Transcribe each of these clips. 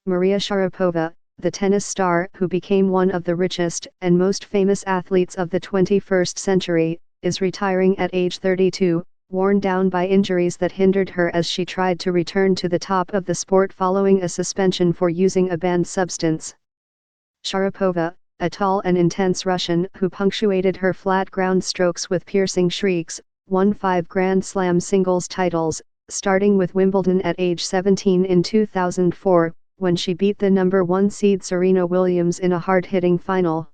Maria Sharapova, the tennis star who became one of the richest and most famous athletes of the 21st century, is retiring at age 32, worn down by injuries that hindered her as she tried to return to the top of the sport following a suspension for using a banned substance. Sharapova, a tall and intense Russian who punctuated her flat ground strokes with piercing shrieks, won 5 Grand Slam singles titles, starting with Wimbledon at age 17 in 2004, when she beat the number 1 seed Serena Williams in a hard-hitting final.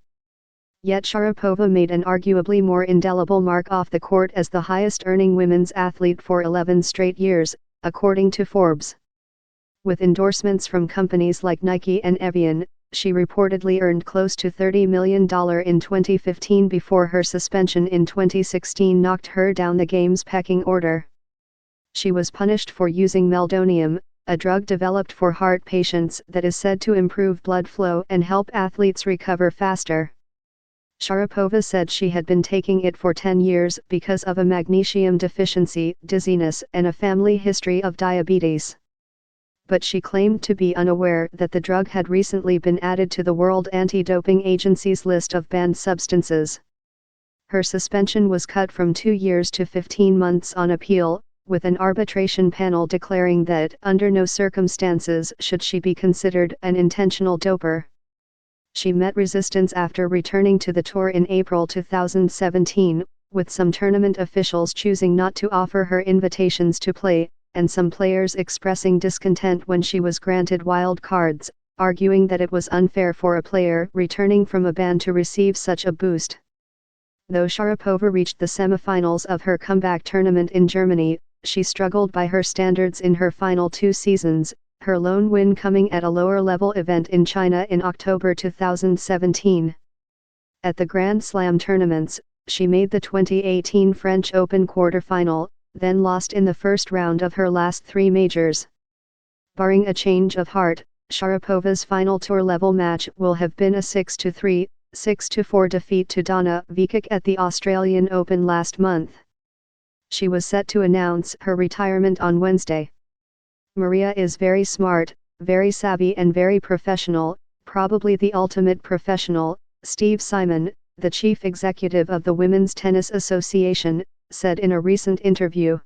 Yet Sharapova made an arguably more indelible mark off the court as the highest-earning women's athlete for 11 straight years, according to Forbes. With endorsements from companies like Nike and Evian, she reportedly earned close to $30 million in 2015 before her suspension in 2016 knocked her down the game's pecking order. She was punished for using meldonium, a drug developed for heart patients that is said to improve blood flow and help athletes recover faster. Sharapova said she had been taking it for 10 years because of a magnesium deficiency, dizziness, and a family history of diabetes. But she claimed to be unaware that the drug had recently been added to the World Anti-Doping Agency's list of banned substances. Her suspension was cut from 2 years to 15 months on appeal, with an arbitration panel declaring that under no circumstances should she be considered an intentional doper. She met resistance after returning to the tour in April 2017, with some tournament officials choosing not to offer her invitations to play, and some players expressing discontent when she was granted wild cards, arguing that it was unfair for a player returning from a ban to receive such a boost. Though Sharapova reached the semifinals of her comeback tournament in Germany, she struggled by her standards in her final 2 seasons, her lone win coming at a lower-level event in China in October 2017. At the Grand Slam tournaments, she made the 2018 French Open quarterfinal, then lost in the first round of her last 3 majors. Barring a change of heart, Sharapova's final tour-level match will have been a 6-3, 6-4 defeat to Donna Vekic at the Australian Open last month. She was set to announce her retirement on Wednesday. Maria is very smart, very savvy and very professional, probably the ultimate professional, Steve Simon, the chief executive of the Women's Tennis Association, said in a recent interview.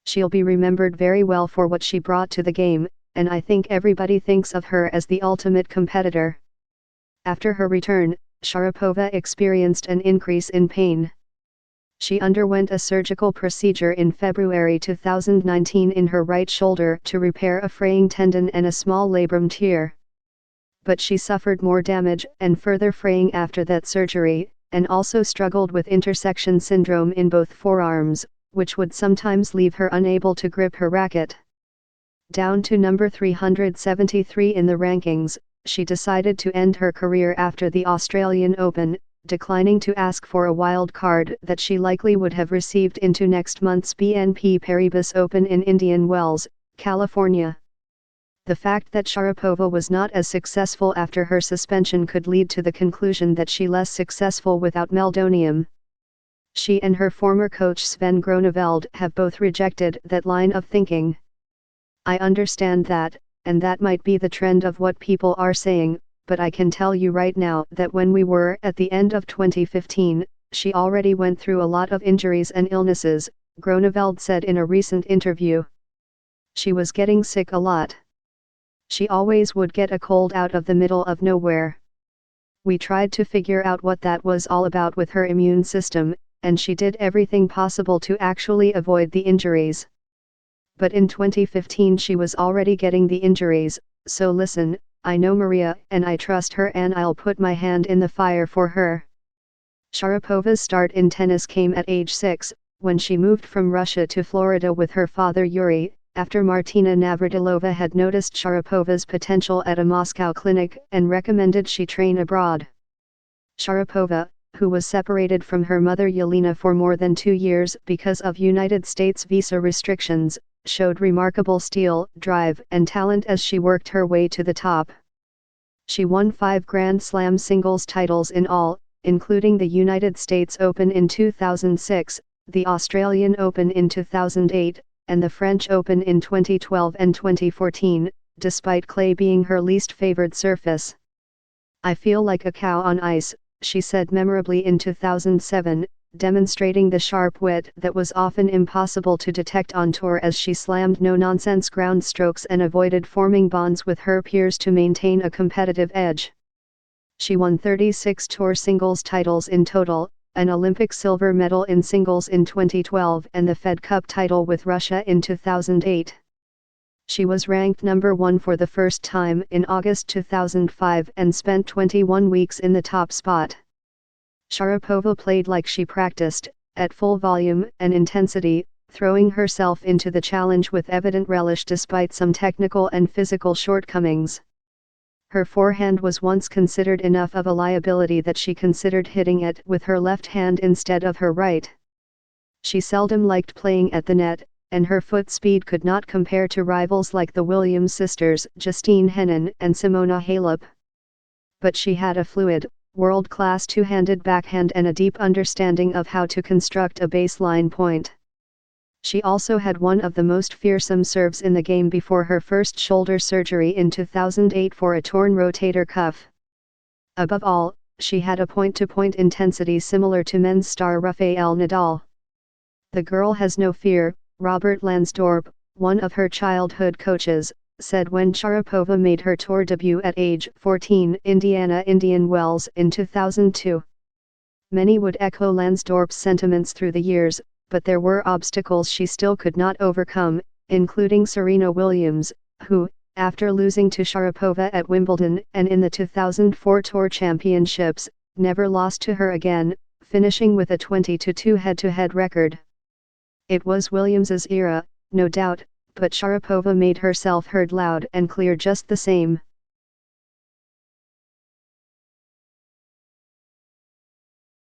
She'll be remembered very well for what she brought to the game, and I think everybody thinks of her as the ultimate competitor. After her return, Sharapova experienced an increase in pain. She underwent a surgical procedure in February 2019 in her right shoulder to repair a fraying tendon and a small labrum tear. But she suffered more damage and further fraying after that surgery, and also struggled with intersection syndrome in both forearms, which would sometimes leave her unable to grip her racket. Down to number 373 in the rankings, she decided to end her career after the Australian Open, declining to ask for a wild card that she likely would have received into next month's BNP Paribas Open in Indian Wells, California. The fact that Sharapova was not as successful after her suspension could lead to the conclusion that she less successful without meldonium. She and her former coach Sven Groneveld have both rejected that line of thinking. I understand that, and that might be the trend of what people are saying, but I can tell you right now that when we were at the end of 2015, she already went through a lot of injuries and illnesses, Groneveld said in a recent interview. She was getting sick a lot. She always would get a cold out of the middle of nowhere. We tried to figure out what that was all about with her immune system, and she did everything possible to actually avoid the injuries. But in 2015 she was already getting the injuries, so listen, I know Maria and I trust her and I'll put my hand in the fire for her. Sharapova's start in tennis came at age 6, when she moved from Russia to Florida with her father Yuri, after Martina Navratilova had noticed Sharapova's potential at a Moscow clinic and recommended she train abroad. Sharapova, who was separated from her mother Yelena for more than 2 years because of United States visa restrictions, showed remarkable steel, drive and talent as she worked her way to the top. She won 5 Grand Slam singles titles in all, including the United States Open in 2006, the Australian Open in 2008, and the French Open in 2012 and 2014, despite clay being her least favored surface. "I feel like a cow on ice," she said memorably in 2007, demonstrating the sharp wit that was often impossible to detect on tour as she slammed no-nonsense ground strokes and avoided forming bonds with her peers to maintain a competitive edge. She won 36 tour singles titles in total, an Olympic silver medal in singles in 2012 and the Fed Cup title with Russia in 2008. She was ranked number 1 for the first time in August 2005 and spent 21 weeks in the top spot. Sharapova played like she practiced, at full volume and intensity, throwing herself into the challenge with evident relish despite some technical and physical shortcomings. Her forehand was once considered enough of a liability that she considered hitting it with her left hand instead of her right. She seldom liked playing at the net, and her foot speed could not compare to rivals like the Williams sisters, Justine Henin and Simona Halep. But she had a fluid, world-class two-handed backhand and a deep understanding of how to construct a baseline point. She also had one of the most fearsome serves in the game before her first shoulder surgery in 2008 for a torn rotator cuff. Above all, she had a point-to-point intensity similar to men's star Rafael Nadal. "The girl has no fear," Robert Lansdorp, one of her childhood coaches, said when Sharapova made her tour debut at age 14 Indiana Indian Wells in 2002. Many would echo Lansdorp's sentiments through the years, but there were obstacles she still could not overcome, including Serena Williams, who, after losing to Sharapova at Wimbledon and in the 2004 Tour Championships, never lost to her again, finishing with a 20-2 head-to-head record. It was Williams's era, no doubt, but Sharapova made herself heard loud and clear just the same.